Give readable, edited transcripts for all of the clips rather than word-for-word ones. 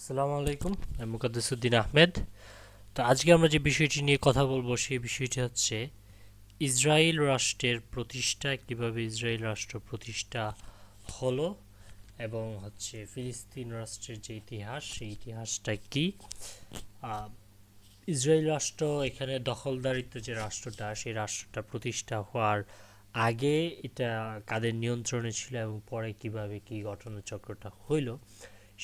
আসসালামু আলাইকুম, আমি মুকাদ্দেসউদ্দিন আহমেদ। তো আজকে আমরা যে বিষয়টি নিয়ে কথা বলবো সেই বিষয়টি হচ্ছে ইসরায়েল রাষ্ট্রের প্রতিষ্ঠা, কীভাবে ইসরায়েল রাষ্ট্র প্রতিষ্ঠা হলো এবং হচ্ছে ফিলিস্তিন রাষ্ট্রের যে ইতিহাস সেই ইতিহাসটা কি। আহ, ইসরায়েল রাষ্ট্র এখানে দখলদারিত্ব যে রাষ্ট্রটা সেই রাষ্ট্রটা প্রতিষ্ঠা হওয়ার আগে এটা কাদের নিয়ন্ত্রণে ছিল এবং পরে কিভাবে কি ঘটনাচক্রটা হইল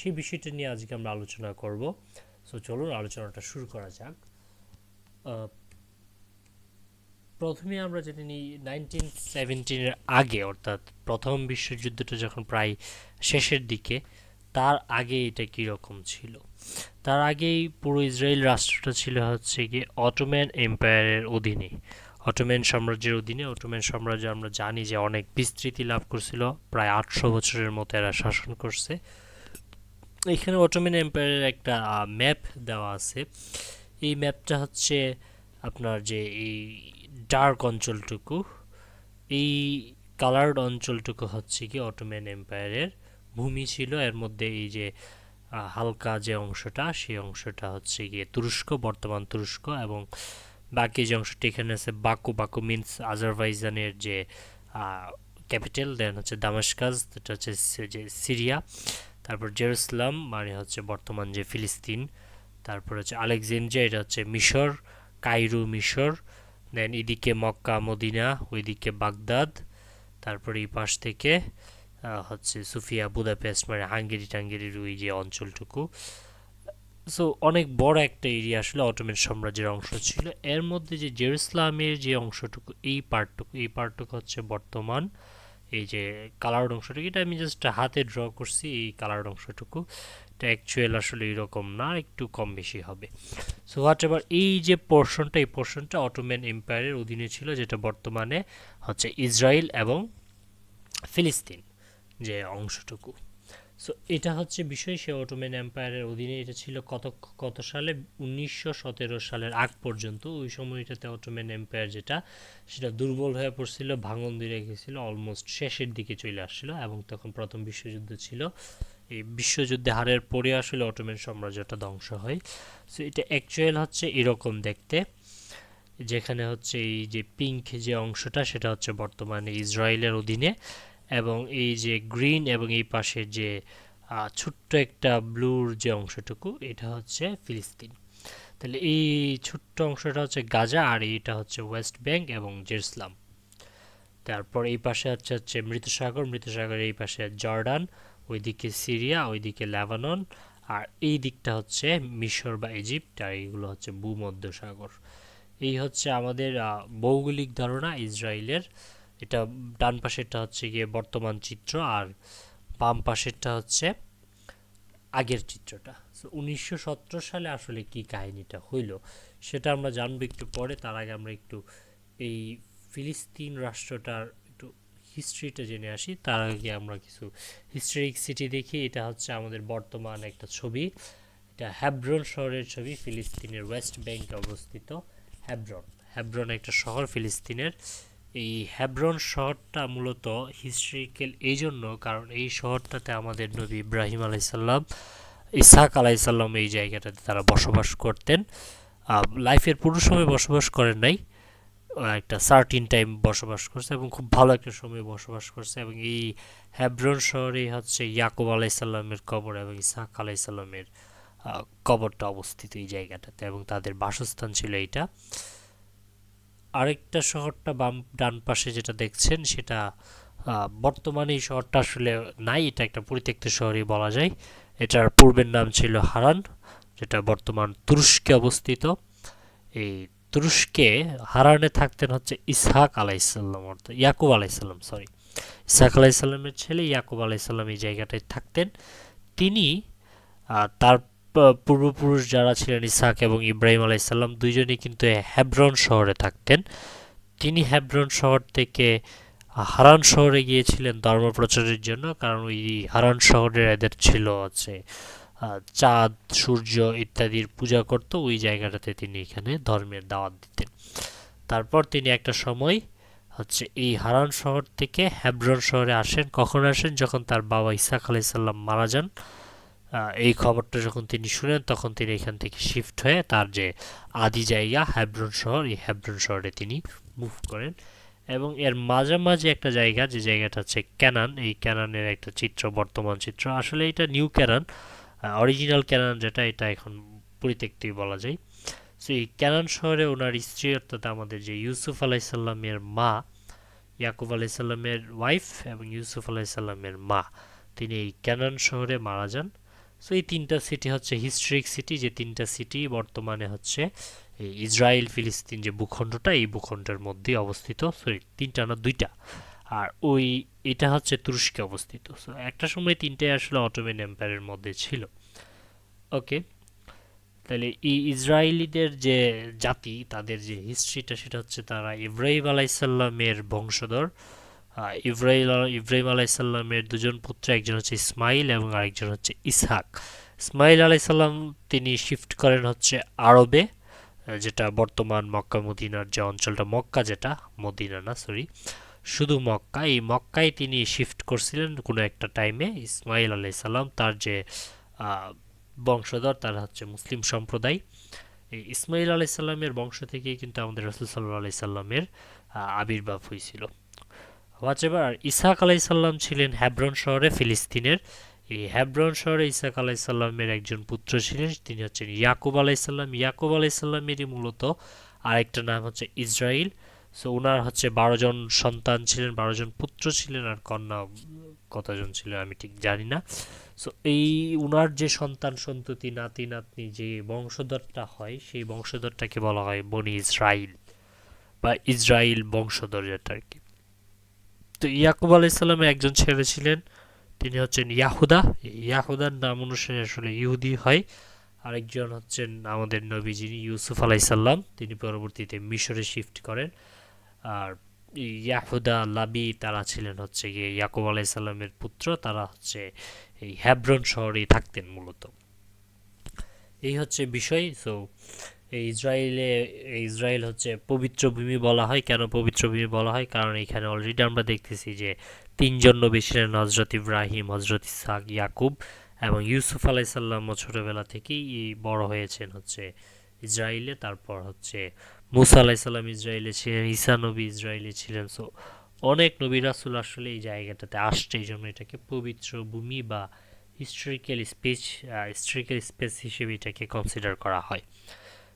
সেই বিষয়টা নিয়ে আজকে আমরা আলোচনা করব। সো চলুন আলোচনাটা শুরু করা যাক। আহ, প্রথমে আমরা জেনে নিই 1917-এর আগে, অর্থাৎ প্রথম বিশ্বযুদ্ধটা যখন প্রায় শেষের দিকে, তার আগে এটা কীরকম ছিল। তার আগেই পুরো ইসরায়েল রাষ্ট্রটা ছিল হচ্ছে কি অটোম্যান এম্পায়ারের অধীনে, অটোম্যান সাম্রাজ্যের অধীনে। অটোম্যান সাম্রাজ্য আমরা জানি যে অনেক বিস্তৃতি লাভ করছিল, প্রায় 800 বছরের মতো এরা শাসন করছে। এখানে অটোম্যান এম্পায়ারের একটা ম্যাপ দেওয়া আছে। এই ম্যাপটা হচ্ছে আপনার যে এই ডার্ক অঞ্চলটুকু, এই কালার্ড অঞ্চলটুকু হচ্ছে কি অটোম্যান এম্পায়ারের ভূমি ছিল। এর মধ্যে এই যে হালকা যে অংশটা সেই অংশটা হচ্ছে গিয়ে তুরস্ক, বর্তমান তুরস্ক, এবং বাকি যে অংশটি এখানে আছে বাকু, বাকু মিনস আজারবাইজানের যে ক্যাপিটাল, দেন হচ্ছে দামাস্কাস, এটা হচ্ছে যে সিরিয়া, তারপর জেরুসালাম মানে হচ্ছে বর্তমান যে ফিলিস্তিন, তারপর হচ্ছে আলেকজান্দ্রিয়া, এটা হচ্ছে মিশর, কায়রো মিশর, দেন এদিকে মক্কা মদিনা, ওইদিকে বাগদাদ, তারপর এই পাশ থেকে হচ্ছে সুফিয়া বুদাপেস্ট মানে হাঙ্গেরি টাঙ্গেরির ওই যে অঞ্চলটুকু। সো অনেক বড় একটা এরিয়া আসলে অটোম্যান সাম্রাজ্যের অংশ ছিল। এর মধ্যে যে জেরুসালামের যে অংশটুকু, এই পার্টটুকু হচ্ছে বর্তমান এই যে কালার্ড অংশটুকু। এটা আমি জাস্ট হাতে ড্র করছি, এই কালার্ড অংশটুকু। এটা অ্যাকচুয়াল আসলে এরকম না, একটু কম বেশি হবে। সো হোয়াট এভার, এই যে পোর্শনটা, এই পোর্শনটা অটোম্যান এম্পায়ারের অধীনে ছিল, যেটা বর্তমানে হচ্ছে ইসরায়েল এবং ফিলিস্তিন যে অংশটুকু। সো এটা হচ্ছে বিষয়, সে অটোম্যান এম্পায়ারের অধীনে এটা ছিল কত কত সালে, 1917 সালের আগ পর্যন্ত। ওই সময়টাতে অটোম্যান এম্পায়ার যেটা, সেটা দুর্বল হয়ে পড়ছিল, ভাঙন দিয়ে গেছিল, অলমোস্ট শেষের দিকে চলে আসছিল, এবং তখন প্রথম বিশ্বযুদ্ধ ছিল। এই বিশ্বযুদ্ধে হারের পরে আসলে অটোম্যান সাম্রাজ্যটা ধ্বংস হয়। সো এটা অ্যাকচুয়াল হচ্ছে এরকম দেখতে, যেখানে হচ্ছে এই যে পিঙ্ক যে অংশটা সেটা হচ্ছে বর্তমানে ইসরায়েলের অধীনে, এবং এই যে গ্রিন এবং এই পাশে যে ছোট্ট একটা ব্লুর যে অংশটুকু এটা হচ্ছে ফিলিস্তিন। তাহলে এই ছোট্ট অংশটা হচ্ছে গাজা, আর এইটা হচ্ছে ওয়েস্ট ব্যাংক এবং জেরুসালাম। তারপর এই পাশে হচ্ছে মৃতসাগর, মৃতসাগরের এই পাশে জর্ডান, ওইদিকে সিরিয়া, ওইদিকে লেবানন, আর এই দিকটা হচ্ছে মিশর বা ইজিপ্ট, আর এইগুলো হচ্ছে ভূমধ্যসাগর। এই হচ্ছে আমাদের ভৌগোলিক ধারণা ইসরায়েলের। এটা ডান পাশেরটা হচ্ছে গিয়ে বর্তমান চিত্র, আর বাম পাশেরটা হচ্ছে আগের চিত্রটা। সো 1917 সালে আসলে কি কাহিনীটা হইল সেটা আমরা জানবো একটু পরে। তার আগে আমরা একটু এই ফিলিস্তিন রাষ্ট্রটার একটু হিস্ট্রিটা জেনে আসি। তার আগে আমরা কিছু হিস্টোরিক সিটি দেখি। এটা হচ্ছে আমাদের বর্তমান একটা ছবি, এটা হ্যাব্রন শহরের ছবি, ফিলিস্তিনের ওয়েস্ট ব্যাংকে অবস্থিত হ্যাব্রন। হ্যাব্রন একটা শহর ফিলিস্তিনের। এই হ্যাব্রন শহরটা মূলত হিস্ট্রিক্যাল এই জন্য কারণ এই শহরটাতে আমাদের নবী ইব্রাহিম আলাইসাল্লাম, ইসহাক আলাইসাল্লাম এই জায়গাটাতে তারা বসবাস করতেন। লাইফের পুরো সময় বসবাস করেন নাই, একটা সার্টিন টাইম বসবাস করছে এবং খুব ভালো একটা সময় বসবাস করছে। এবং এই হ্যাব্রন শহরেই হচ্ছে ইয়াকুব আলাইসাল্লামের কবর এবং ইসহাক আলাইসাল্লামের কবরটা অবস্থিত এই জায়গাটাতে, এবং তাদের বাসস্থান ছিল এইটা। আরেকটা শহরটা বাম ডান পাশে যেটা দেখছেন সেটা বর্তমানে এই শহরটা আসলে নাই, এটা একটা পরিত্যক্ত শহরই বলা যায়। এটার পূর্বের নাম ছিল হারান, যেটা বর্তমান তুরস্কে অবস্থিত। এই তুরস্কে হারানে থাকতেন হচ্ছে ইসহাক আলাইসাল্লাম, অর্থাৎ ইয়াকুব আলাইসাল্লাম, সরি, ইসহাক আলাইসাল্লামের ছেলে ইয়াকুব আলাইসাল্লাম এই জায়গাটায় থাকতেন। তিনি তার পূর্বপুরুষ যারা ছিলেন ইসহাক এবং ইব্রাহিম আলাইসাল্লাম দুইজনেই কিন্তু হেব্রন শহরে থাকতেন। তিনি হেব্রন শহর থেকে হারান শহরে গিয়েছিলেন ধর্ম প্রচারের জন্য, কারণ ওই হারান শহরের এদের ছিল হচ্ছে চাঁদ সূর্য ইত্যাদির পূজা করত। ওই জায়গাটাতে তিনি এখানে ধর্মের দাওয়াত দিতেন। তারপর তিনি একটা সময় হচ্ছে এই হারান শহর থেকে হেব্রন শহরে আসেন। কখন আসেন? যখন তার বাবা ইসহাক আলাইসাল্লাম মারা যান। এই খবরটা যখন তিনি শুনেন তখন তিনি এখান থেকে শিফট হয়ে তার যে আদি জায়গা হেব্রন শহর, এই হেব্রন শহরে তিনি মুভ করেন। এবং এর মাঝামাঝি একটা জায়গা, যে জায়গাটা হচ্ছে ক্যানান, এই ক্যানানের একটা চিত্র, বর্তমান চিত্র, আসলে এটা নিউ ক্যানান, অরিজিনাল ক্যানান যেটা, এটা এখন পরিত্যক্তই বলা যায়। সো এই ক্যানান শহরে ওনার স্ত্রী, অর্থাৎ আমাদের যে ইউসুফ আলাইসাল্লামের মা, ইয়াকুব আলাইসাল্লামের ওয়াইফ এবং ইউসুফ আলাইসাল্লামের মা, তিনি এই ক্যানান শহরে মারা যান। সো এই তিনটা সিটি হচ্ছে হিস্ট্রিক সিটি, যে তিনটা সিটি বর্তমানে হচ্ছে এই ইসরায়েল ফিলিস্তিন যে ভূখণ্ডটা, এই ভূখণ্ডের মধ্যেই অবস্থিত। সরি, তিনটা না, দুইটা। আর ওই এটা হচ্ছে তুরস্কে অবস্থিত। সো একটা সময় তিনটাই আসলে অটোমান এম্পায়ারের মধ্যে ছিল। ওকে, তাহলে এই ইসরায়েলিদের যে জাতি, তাদের যে হিস্ট্রিটা, সেটা হচ্ছে তারা ইব্রাহিম আলাইসাল্লামের বংশধর। ইব্রাহিম আলাইসাল্লামের দুজন পুত্র, একজন হচ্ছে ইসমাইল এবং আরেকজন হচ্ছে ইসহাক। ইসমাইল আলাইসাল্লাম তিনি শিফট করেন হচ্ছে আরবে, যেটা বর্তমান মক্কা মদিনার যে অঞ্চলটা, মক্কা যেটা, মদিনা না সরি, শুধু মক্কা, এই মক্কায় তিনি শিফট করছিলেন কোনো একটা টাইমে। ইসমাইল আলাইসাল্লাম তার যে বংশধর, তারা হচ্ছে মুসলিম সম্প্রদায়। এই ইসমাইল আলাইসাল্লামের বংশ থেকেই কিন্তু আমাদের রাসূল সাল্লাল্লাহু আলাইহি সাল্লামের আবির্ভাব হয়েছিল। হোয়াটএভার, ইসহাক আলাইসাল্লাম ছিলেন হেব্রন শহরে, ফিলিস্তিনের। এই হেব্রন শহরে ইসহাক আলাইসাল্লামের একজন পুত্র ছিলেন, তিনি হচ্ছেন ইয়াকুব আলাইসাল্লাম। ইয়াকুব আলাইসাল্লামেরই মূলত আরেকটা নাম হচ্ছে ইসরাইল। সো ওনার হচ্ছে 12 জন সন্তান ছিলেন, 12 জন পুত্র ছিলেন, আর কন্যা কতজন ছিল আমি ঠিক জানি না। সো এই উনার যে সন্তান সন্ততি, নাতি নাতনি, যে বংশধরটা হয়, সেই বংশধরটাকে বলা হয় বনি ইসরাইল বা ইসরাইল বংশধর, যেটা আর কি। তো ইয়াকুব আলাইসাল্লামের একজন ছেলে ছিলেন, তিনি হচ্ছেন ইয়াহুদা। ইয়াহুদার নাম অনুসারে আসলে ইহুদি হয়। আরেকজন হচ্ছেন আমাদের নবী, যিনি ইউসুফ আলাইসাল্লাম, তিনি পরবর্তীতে মিশরে শিফট করেন। আর ইয়াহুদা, লাবি, তারা ছিলেন হচ্ছে গিয়ে ইয়াকুব আলাইসাল্লামের পুত্র, তারা হচ্ছে এই হেব্রন শহরেই থাকতেন মূলত। এই হচ্ছে বিষয়। সো ইসরায়েল হচ্ছে পবিত্র ভূমি বলা হয়। কেন পবিত্র ভূমি বলা হয়? কারণ এখানে অলরেডি আমরা দেখতেছি যে তিনজন নবী ছিলেন, হজরত ইব্রাহিম, হজরত ইসহাক, ইয়াকুব, এবং ইউসুফ আলাইসাল্লামও ছোটবেলা থেকেই বড় হয়েছেন হচ্ছে ইসরায়েলে। তারপর হচ্ছে মুসা আলাইসাল্লাম ইসরায়েলে ছিলেন, ঈসা নবী ইসরায়েলে ছিলেন। সো অনেক নবী রাসূল আসলে এই জায়গাটাতে আসছে, এই জন্য এটাকে পবিত্র ভূমি বা হিস্ট্রিক্যাল স্পেস হিসেবে এটাকে কনসিডার করা হয়।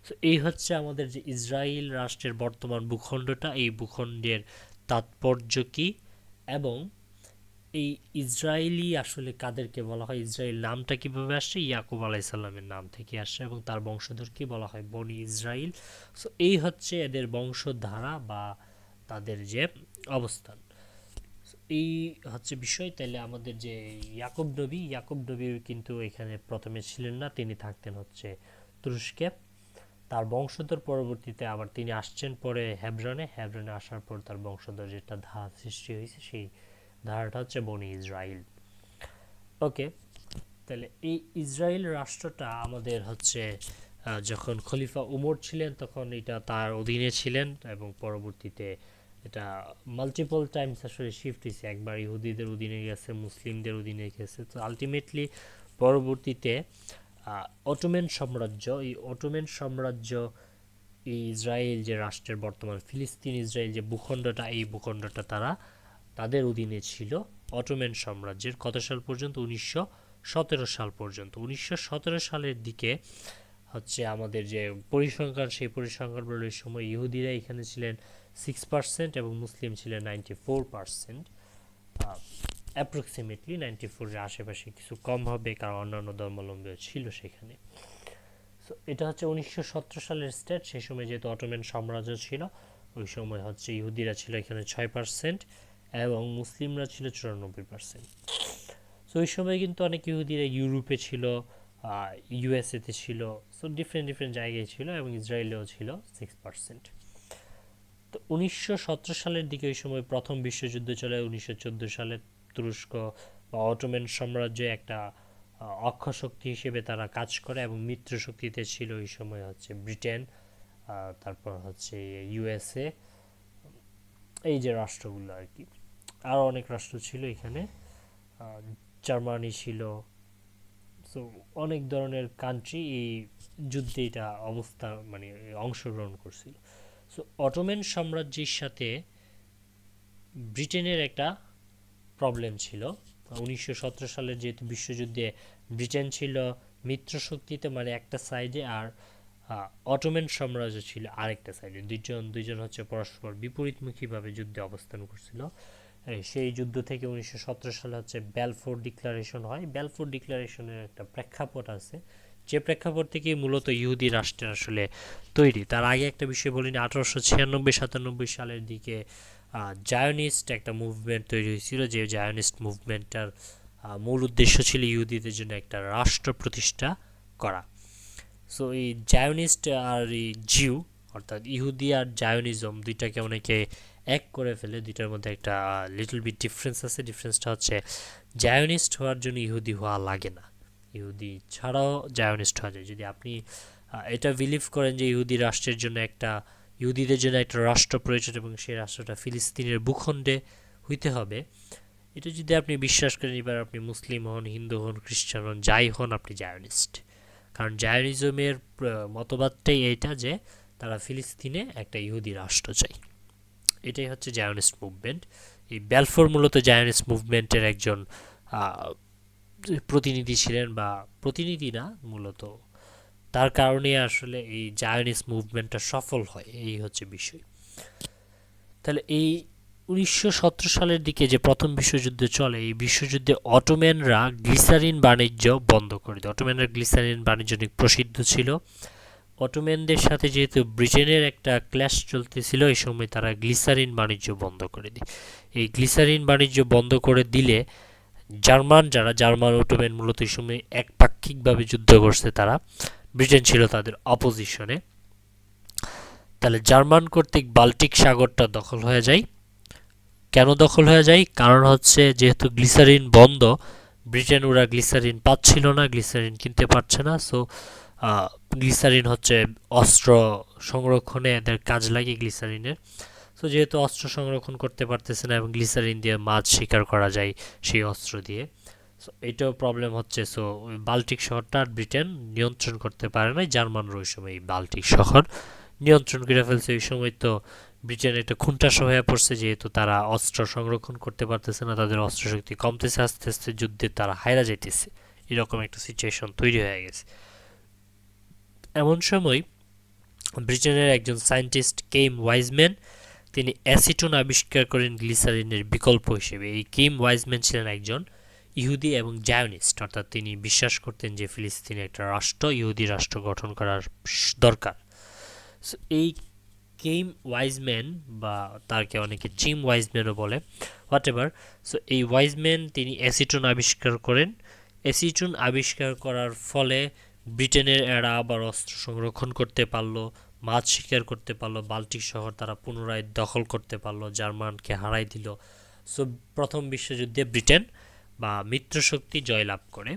সো এই হচ্ছে আমাদের যে ইসরায়েল রাষ্ট্রের বর্তমান ভূখণ্ডটা, এই ভূখণ্ডের তাৎপর্য কী, এবং এই ইসরায়েলি আসলে কাদেরকে বলা হয়, ইসরায়েল নামটা কিভাবে আসছে, ইয়াকুব আলাইসাল্লামের নাম থেকে আসছে, এবং তার বংশধরকে বলা হয় বনি ইসরায়েল। সো এই হচ্ছে এদের বংশধারা বা তাদের যে অবস্থান। এই হচ্ছে বিষয়। তাইলে আমাদের যে ইয়াকুব নবী কিন্তু এখানে প্রথমে ছিলেন না, তিনি থাকতেন হচ্ছে তুরস্কে। তার বংশধর পরবর্তীতে আবার তিনি আসছেন পরে হেব্রনে আসার পর তার বংশধর যেটা ধারা সৃষ্টি হয়েছে, সেই ধারাটা হচ্ছে বনি ইসরায়েল। ওকে, তাহলে এই ইসরায়েল রাষ্ট্রটা আমাদের হচ্ছে যখন খলিফা উমর ছিলেন তখন এটা তার অধীনে ছিলেন, এবং পরবর্তীতে এটা মাল্টিপল টাইমস আসলে শিফট হয়েছে। একবার ইহুদিদের অধীনে গেছে, মুসলিমদের অধীনে গেছে। তো আলটিমেটলি পরবর্তীতে অটোমান সাম্রাজ্য, এই অটোমান সাম্রাজ্য এই ইসরায়েল যে রাষ্ট্রের বর্তমান ফিলিস্তিন ইসরায়েল যে ভূখণ্ডটা, এই ভূখণ্ডটা তারা তাদের অধীনে ছিল অটোমান সাম্রাজ্যের। কত সাল পর্যন্ত? 1917 সাল পর্যন্ত। 1917 সালের দিকে হচ্ছে আমাদের যে পরিসংখ্যান, সেই পরিসংখ্যান বলে সময় ইহুদিরা এখানে ছিলেন 6% এবং মুসলিম ছিলেন 94%। অ্যাপ্রক্সিমেটলি 94-এর আশেপাশে, কিছু কম হবে কারণ অন্যান্য ধর্মাবলম্বীও ছিল সেখানে। সো এটা হচ্ছে 1917 সালের স্টেট। সেই সময় যেহেতু অটোমান সাম্রাজ্য ছিল, ওই সময় হচ্ছে ইহুদিরা ছিল এখানে 6% এবং মুসলিমরা ছিল 94%। সো ওই সময় কিন্তু অনেক ইহুদিরা ইউরোপে ছিল, ইউএসএতে ছিল, সো ডিফারেন্ট ডিফারেন্ট জায়গায় ছিল, এবং ইসরায়েলেও ছিল 6%। তো 1917 সালের দিকে ওই সময় প্রথম বিশ্বযুদ্ধ চলে। 1914 সালে তুরস্ক বা অটোমান সাম্রাজ্য একটা অক্ষশক্তি হিসেবে তারা কাজ করে, এবং মিত্র শক্তিতে ছিল ওই সময় হচ্ছে ব্রিটেন, তারপর হচ্ছে ইউএসএ, এই যে রাষ্ট্রগুলো আর কি। আরও অনেক রাষ্ট্র ছিল এখানে, জার্মানি ছিল। সো অনেক ধরনের কান্ট্রি এই যুদ্ধে এটা অবস্থা মানে অংশগ্রহণ করছিল। সো অটোম্যান সাম্রাজ্যের সাথে ব্রিটেনের একটা প্রবলেম ছিল। 1917 সালের যেহেতু বিশ্বযুদ্ধে ব্রিটেন ছিল মিত্র শক্তিতে মানে একটা সাইডে, আর অটোম্যান সাম্রাজ্য ছিল আরেকটা সাইডে। দুইজন হচ্ছে পরস্পর বিপরীতমুখীভাবে যুদ্ধে অবস্থান করছিল। সেই যুদ্ধ থেকে 1917 সালে হচ্ছে ব্যালফোর ডিক্লারেশন হয়। ব্যালফোর ডিক্লারেশনের একটা প্রেক্ষাপট আছে, যে প্রেক্ষাপট থেকে মূলত ইহুদি রাষ্ট্রের আসলে তৈরি। তার আগে একটা বিষয় বলিনি, 1896-97 সালের দিকে জায়নিস্ট একটা মুভমেন্ট তৈরি হয়েছিল, যে জায়নিস্ট মুভমেন্টটার মূল উদ্দেশ্য ছিল ইহুদিদের জন্য একটা রাষ্ট্র প্রতিষ্ঠা করা। সো এই জায়নিস্ট আর এই জিউ অর্থাৎ ইহুদি আর জায়নিজম দুইটাকে অনেকে এক করে ফেলে। দুইটার মধ্যে একটা লিটল বিট ডিফারেন্স আছে। ডিফারেন্সটা হচ্ছে জায়নিস্ট হওয়ার জন্য ইহুদি হওয়া লাগে না, ইহুদি ছাড়াও জায়নিস্ট হওয়া যায়। যদি আপনি এটা বিলিভ করেন যে ইহুদি রাষ্ট্রের জন্য একটা ইহুদিদের জন্য একটা রাষ্ট্র প্রয়োজন এবং সেই রাষ্ট্রটা ফিলিস্তিনের ভূখণ্ডে হইতে হবে, এটা যদি আপনি বিশ্বাস করেন, এবার আপনি মুসলিম হন, হিন্দু হন, খ্রিস্টান হন, যাই হন, আপনি জায়নিস্ট। কারণ জায়নিজমের মতবাদটাই এইটা যে তারা ফিলিস্তিনে একটা ইহুদি রাষ্ট্র চাই। এটাই হচ্ছে জায়নিস্ট মুভমেন্ট। এই ব্যালফোর মূলত জায়নিস্ট মুভমেন্টের একজন প্রতিনিধি ছিলেন, বা প্রতিনিধি না, মূলত তার কারণে আসলে এই জায়নিস্ট মুভমেন্টটা সফল হয়, এই হচ্ছে বিষয়। তাহলে এই 1917 সালের দিকে যে প্রথম বিশ্বযুদ্ধ চলে, এই বিশ্বযুদ্ধে অটোম্যানরা গ্লিসারিন বাণিজ্য বন্ধ করে দেয়। অটোম্যানরা গ্লিসারিন বাণিজ্য অনেক প্রসিদ্ধ ছিল। অটোম্যানদের সাথে যেহেতু ব্রিটেনের একটা ক্ল্যাশ চলতেছিল, এই সময় তারা গ্লিসারিন বাণিজ্য বন্ধ করে দেয়। এই গ্লিসারিন বাণিজ্য বন্ধ করে দিলে জার্মান অটোম্যান মূলত এই সময় একপাক্ষিকভাবে যুদ্ধ করছে তারা, ব্রিটেন ছিল তাদের অপোজিশনে। তাহলে জার্মান কর্তৃক বাল্টিক সাগরটা দখল হয়ে যায়। কেন দখল হয়ে যায়? কারণ হচ্ছে যেহেতু গ্লিসারিন বন্ধ, ব্রিটেন ওরা গ্লিসারিন পাচ্ছিল না, গ্লিসারিন কিনতে পারছে না। সো গ্লিসারিন হচ্ছে অস্ত্র সংরক্ষণে এদের কাজ লাগে গ্লিসারিনের। সো যেহেতু অস্ত্র সংরক্ষণ করতে পারতেছে না এবং গ্লিসারিন দিয়ে মাছ শিকার করা যায় সেই অস্ত্র দিয়ে, সো এটাও প্রবলেম হচ্ছে। সো বাল্টিক শহরটা ব্রিটেন নিয়ন্ত্রণ করতে পারে না। জার্মানরা ওই সময় এই বাল্টিক শহর নিয়ন্ত্রণ করে ফেলছে। ওই সময় তো ব্রিটেন একটা খুনটাস হয়ে পড়ছে, যেহেতু তারা অস্ত্র সংরক্ষণ করতে পারতেছে না, তাদের অস্ত্র শক্তি কমতেছে, আস্তে আস্তে যুদ্ধে তারা হাইরা যাইতেছে, এরকম একটা সিচুয়েশন তৈরি হয়ে গেছে। এমন সময় ব্রিটেনের একজন সায়েন্টিস্ট কেম ওয়াইজম্যান, তিনি অ্যাসিটোন আবিষ্কার করেন গ্লিসারিনের বিকল্প হিসেবে। এই কেম ওয়াইজম্যান ছিলেন একজন ইহুদি এবং জায়নিস্ট, অর্থাৎ তিনি বিশ্বাস করতেন যে ফিলিস্তিনে একটা রাষ্ট্র, ইহুদি রাষ্ট্র গঠন করার দরকার। সো এই কেম ওয়াইজম্যান, বা তাকে অনেকে চিম ওয়াইজম্যানও বলে, হোয়াট এভার। সো এই ওয়াইজম্যান তিনি অ্যাসিটোন আবিষ্কার করেন। অ্যাসিটোন আবিষ্কার করার ফলে ব্রিটেনের এরা আবার অস্ত্র সংরক্ষণ করতে পারলো, মাছ শিকার করতে পারলো, বাল্টিক শহর তারা পুনরায় দখল করতে পারলো, জার্মানকে হারাই দিল। সো প্রথম বিশ্বযুদ্ধে ব্রিটেন বা মিত্রশক্তি জয়লাভ করে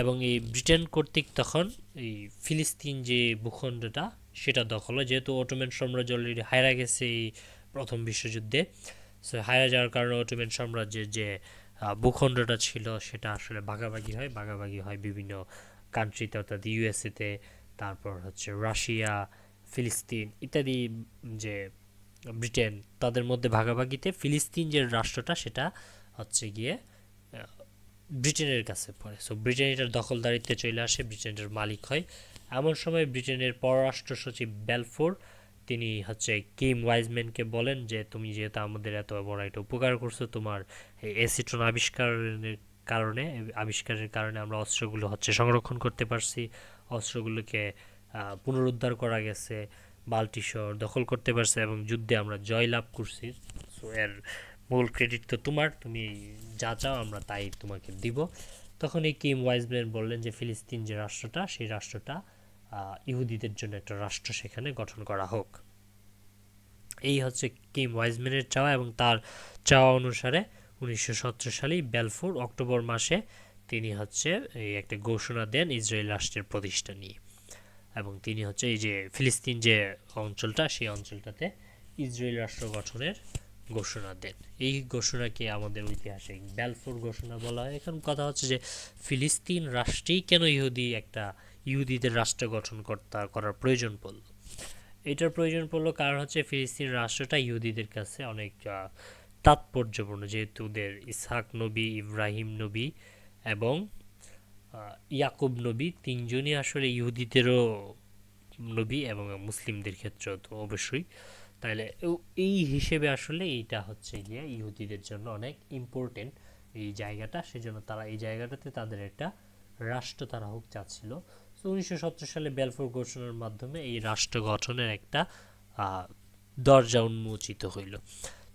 এবং এই ব্রিটেন কর্তৃক তখন এই ফিলিস্তিন যে ভূখণ্ডটা সেটা দখল হয়। যেহেতু অটোম্যান সাম্রাজ্য অলরেডি হারা গেছে এই প্রথম বিশ্বযুদ্ধে, সো হারা যাওয়ার কারণে অটোম্যান সাম্রাজ্যের যে ভূখণ্ডটা ছিল সেটা আসলে ভাগাভাগি হয় বিভিন্ন কান্ট্রিতে, অর্থাৎ ইউএসএতে, তারপর হচ্ছে রাশিয়া, ফিলিস্তিন ইত্যাদি। যে ব্রিটেন তাদের মধ্যে ভাগাভাগিতে ফিলিস্তিন যে রাষ্ট্রটা সেটা হচ্ছে গিয়ে ব্রিটেনের কাছে পড়ে। সো ব্রিটেন এটার দখলদারিত্বে চলে আসে, ব্রিটেনের মালিক হয়। এমন সময় ব্রিটেনের পররাষ্ট্র সচিব ব্যালফোর তিনি হচ্ছে কিম ওয়াইজম্যানকে বলেন যে তুমি যেহেতু আমাদের এত বড় একটা উপকার করছো, তোমার এই অ্যাসিট্রন আবিষ্কারের কারণে আমরা অস্ত্রগুলো হচ্ছে সংরক্ষণ করতে পারছি, অস্ত্রগুলোকে পুনরুদ্ধার করা গেছে, বাল্টি শহর দখল করতে পারছে এবং যুদ্ধে আমরা জয়লাভ করছি। সো এর মূল ক্রেডিট তো তোমার, তুমি যা চাও আমরা তাই তোমাকে দিব। তখন এই কিম ওয়াইজম্যান বললেন যে ফিলিস্তিন যে রাষ্ট্রটা, সেই রাষ্ট্রটা ইহুদিদের জন্য একটা রাষ্ট্র সেখানে গঠন করা হোক। এই হচ্ছে কিম ওয়াইজম্যানের চাওয়া, এবং তার চাওয়া অনুসারে 1917 সালেই ব্যালফোর অক্টোবর মাসে তিনি হচ্ছে এই একটা ঘোষণা দেন ইসরায়েল রাষ্ট্রের প্রতিষ্ঠা নিয়ে, এবং তিনি হচ্ছে এই যে ফিলিস্তিন যে অঞ্চলটা সেই অঞ্চলটাতে ইসরায়েল রাষ্ট্র গঠনের ঘোষণা দেন। এই ঘোষণাকে আমাদের ঐতিহাসিক ব্যালফোর ঘোষণা বলা হয়। এখন কথা হচ্ছে যে ফিলিস্তিন রাষ্ট্রেই কেন ইহুদিদের রাষ্ট্র গঠন করার প্রয়োজন পড়ল। এটার প্রয়োজন পড়লো কারণ হচ্ছে ফিলিস্তিন রাষ্ট্রটা ইহুদিদের কাছে অনেক তাৎপর্যপূর্ণ, যেহেতু ওদের ইসহাক নবী, ইব্রাহিম নবী এবং ইয়াকুব নবী তিনজনই আসলে ইহুদিদেরও নবী এবং মুসলিমদের ক্ষেত্রেও তো অবশ্যই। তাহলে এই হিসেবে আসলে এইটা হচ্ছে গিয়ে ইহুদিদের জন্য অনেক ইম্পর্টেন্ট এই জায়গাটা, সেজন্য তারা এই জায়গাটাতে তাদের একটা রাষ্ট্র তারা হোক চাচ্ছিল। তো 1917 সালে বেলফোর ঘোষণার মাধ্যমে এই রাষ্ট্র গঠনের একটা দরজা উন্মোচিত হইল।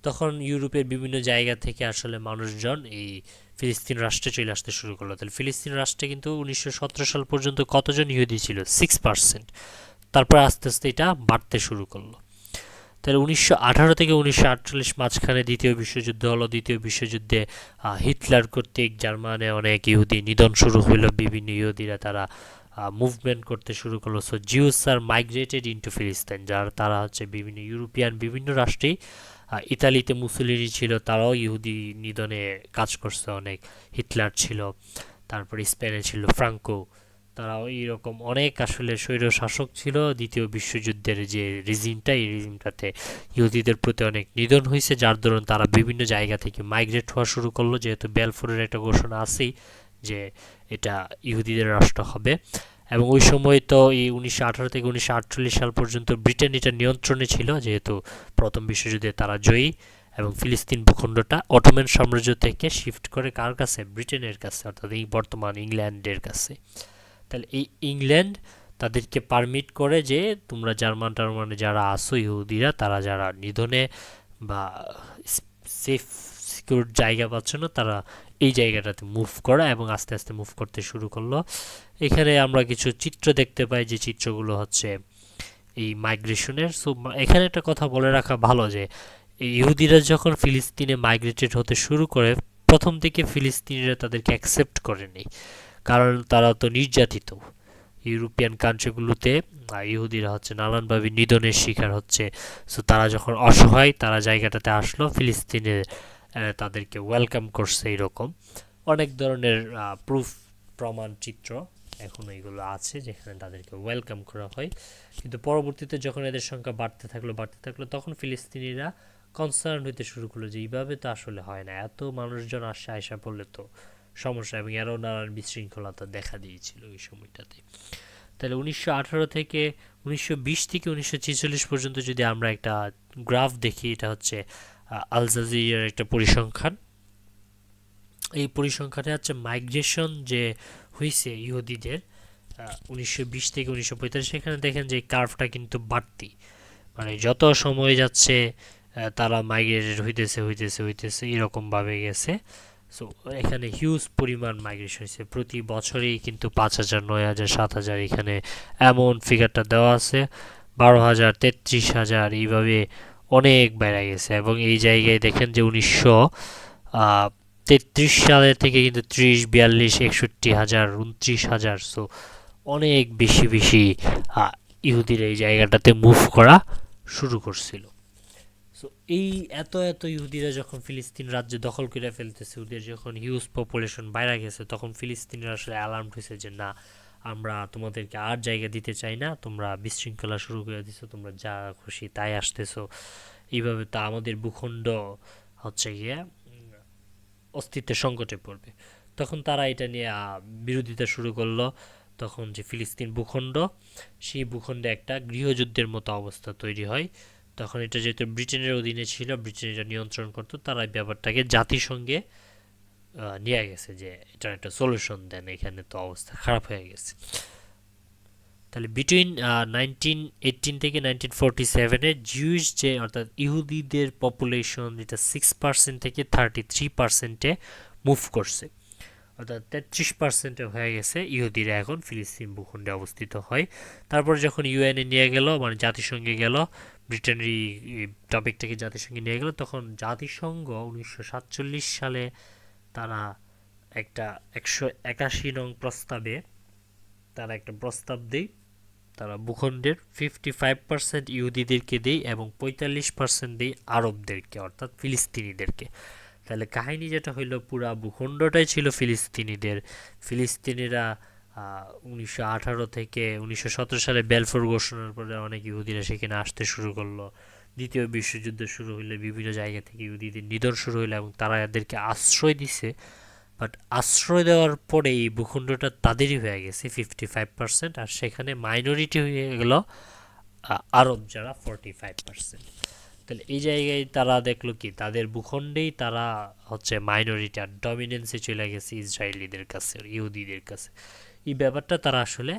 তখন ইউরোপের বিভিন্ন জায়গা থেকে আসলে মানুষজন এই ফিলিস্তিন রাষ্ট্রে চলে আসতে শুরু করলো। তাহলে ফিলিস্তিন রাষ্ট্রে কিন্তু 1917 সাল পর্যন্ত কতজন ইহুদি ছিল? 6%। তারপর আস্তে আস্তে এটা বাড়তে শুরু করলো। তাহলে 1918 থেকে 1948 মাঝখানে দ্বিতীয় বিশ্বযুদ্ধ হলো। দ্বিতীয় বিশ্বযুদ্ধে হিটলার কর্তৃক জার্মানে অনেক ইহুদি নিধন শুরু হইলো। বিভিন্ন ইহুদিরা তারা মুভমেন্ট করতে শুরু করলো। সো জিউস আর মাইগ্রেটেড ইনটু ফিলিস্তিন, তারা হচ্ছে বিভিন্ন ইউরোপিয়ান বিভিন্ন রাষ্ট্রেই, ইতালিতে মুসোলিনি ছিল, তারাও ইহুদি নিধনে কাজ করছে অনেক। হিটলার ছিল, তারপর স্পেনে ছিল ফ্রাঙ্কো, তারাও এইরকম অনেক আসলে স্বৈর শাসক ছিল। দ্বিতীয় বিশ্বযুদ্ধের যে রিজিমটা, এই রিজিমটাতে ইহুদিদের প্রতি অনেক নিধন হয়েছে, যার দরুন তারা বিভিন্ন জায়গা থেকে মাইগ্রেট হওয়া শুরু করলো। যেহেতু বেলফোরের একটা ঘোষণা আছেই যে এটা ইহুদিদের রাষ্ট্র হবে। এবং ওই সময় তো এই 1918 থেকে 1948 সাল পর্যন্ত ব্রিটেন এটা নিয়ন্ত্রণে ছিল, যেহেতু প্রথম বিশ্বযুদ্ধে তারা জয়ী। এবং ফিলিস্তিন ভূখণ্ডটা অটোমান সাম্রাজ্য থেকে শিফট করে কার কাছে? ব্রিটেনের কাছে, অর্থাৎ এই বর্তমান ইংল্যান্ডের কাছে। তাহলে এই ইংল্যান্ড তাদেরকে পারমিট করে যে তোমরা জার্মান টার্মানে যারা আসো ইহুদিরা, তারা যারা নিধনে বা সেফ সিকিউর জায়গা পাচ্ছ না, তারা এই জায়গাটাতে মুভ করা, এবং আস্তে আস্তে মুভ করতে শুরু করলো। এখানে আমরা কিছু চিত্র দেখতে পাই, যে চিত্রগুলো হচ্ছে এই মাইগ্রেশনের। সো এখানে একটা কথা বলে রাখা ভালো যে ইহুদিরা যখন ফিলিস্তিনে মাইগ্রেটেড হতে শুরু করে, প্রথম থেকে ফিলিস্তিনিরা তাদেরকে অ্যাকসেপ্ট করেনি, কারণ তারা তো নির্যাতিত। ইউরোপিয়ান কান্ট্রিগুলোতে ইহুদিরা হচ্ছে নানানভাবে নিধনের শিকার হচ্ছে। সো তারা যখন অসহায়, তারা জায়গাটাতে আসলো, ফিলিস্তিনে তাদেরকে ওয়েলকাম করছে। এরকম অনেক ধরনের প্রুফ, প্রমাণ, চিত্র এখন এগুলো আছে যেখানে তাদেরকে ওয়েলকাম করা হয়। কিন্তু পরবর্তীতে যখন এদের সংখ্যা বাড়তে থাকলো তখন ফিলিস্তিনিরা কনসার্ন হইতে শুরু করলো যে এইভাবে তো আসলে হয় না, এত মানুষজন আসা পড়লে তো সমস্যা, এবং আরও নানান বিশৃঙ্খলতা দেখা দিয়েছিল ওই সময়টাতে। তাহলে 1918 থেকে 1920 থেকে 1946 পর্যন্ত যদি আমরা একটা গ্রাফ দেখি, এটা হচ্ছে আল জাজিরার একটা পরিসংখ্যান। এই পরিসংখ্যানে হচ্ছে মাইগ্রেশন যে হয়েছে ইহুদিদের 1920 থেকে 1945, সেখানে দেখেন যে কার্ভটা কিন্তু বাড়তি, মানে যত সময় যাচ্ছে তারা মাইগ্রেটেড হইতেছে এরকমভাবে গেছে। সো এখানে হিউজ পরিমাণ মাইগ্রেশন হয়েছে, প্রতি বছরেই কিন্তু 5,000, 9,000, 7,000 এখানে এমন ফিগারটা দেওয়া আছে। 12,000, 33,000 এইভাবে অনেক বেড়ে গেছে। এবং এই জায়গায় দেখেন যে 1933 সালের থেকে কিন্তু 30, 42, 61,000, 29,000, সো অনেক বেশি বেশি ইহুদিরা এই জায়গাটাতে মুভ করা শুরু করছিল। সো এই এত ইহুদিরা যখন ফিলিস্তিন রাজ্য দখল করে ফেলতেছে, ওদের যখন হিউজ পপুলেশন বাইরে গেছে, তখন ফিলিস্তিনিরা আসলে অ্যালার্ম হয়েছে যে না, আমরা তোমাদেরকে আর জায়গা দিতে চাই না, তোমরা বিশৃঙ্খলা শুরু করে দিছো, তোমরা যা খুশি তাই আসতেছো, এইভাবে তো আমাদের ভূখণ্ড হচ্ছে গিয়ে অস্তিত্বের সংকটে পড়বে। তখন তারা এটা নিয়ে বিরোধিতা শুরু করলো। তখন যে ফিলিস্তিন ভূখণ্ড, সেই ভূখণ্ডে একটা গৃহযুদ্ধের মতো অবস্থা তৈরি হয়। তখন এটা যেহেতু ব্রিটেনের অধীনে ছিল, ব্রিটেন এটা নিয়ন্ত্রণ করতো, তারা এই ব্যাপারটাকে জাতিসংঘে নিয়ে গেছে যে এটার একটা সলিউশন দেন, এখানে তো অবস্থা খারাপ হয়ে গেছে। তাহলে বিটুইন 1918 থেকে 1947-এ জিউস যে, অর্থাৎ ইহুদিদের পপুলেশন, যেটা 6% থেকে 33%-এ মুভ করছে, অর্থাৎ 33%-এ হয়ে গেছে ইহুদিরা এখন ফিলিস্তিন ভূখণ্ডে অবস্থিত হয়। তারপর যখন ইউএনএ নিয়ে গেল, মানে জাতিসংঘে গেল, ব্রিটেনের এই টপিকটাকে জাতিসংঘে নিয়ে গেল, তখন জাতিসংঘ 1947 সালে তারা একটা 181 নং প্রস্তাবে তারা একটা প্রস্তাব দেয় তারা ভূখণ্ডের 55% ইহুদিদেরকে দেয় এবং 45% দেয় আরবদেরকে, অর্থাৎ ফিলিস্তিনিদেরকে। তাহলে কাহিনী যেটা হইলো, পুরা ভূখণ্ডটাই ছিল ফিলিস্তিনিদের। ফিলিস্তিনিরা 1918 থেকে 1917 সালে বেলফোর ঘোষণার পরে অনেক ইহুদিরা সেখানে আসতে শুরু করলো। দ্বিতীয় বিশ্বযুদ্ধ শুরু হইলে বিভিন্ন জায়গা থেকে ইহুদিদের নিধন শুরু হইলো এবং তারা এদেরকে আশ্রয় দিছে। বাট আশ্রয় দেওয়ার পরে এই ভূখণ্ডটা তাদেরই হয়ে গেছে 55%, আর সেখানে মাইনরিটি হয়ে গেল আরব, যারা 45%। তাহলে এই জায়গায় তারা দেখলো কি, তাদের ভূখণ্ডেই তারা হচ্ছে মাইনরিটি, আর ডমিনেন্সে চলে গেছে ইসরায়েলিদের কাছে, ইহুদিদের কাছে। এই ব্যাপারটা তারা আসলে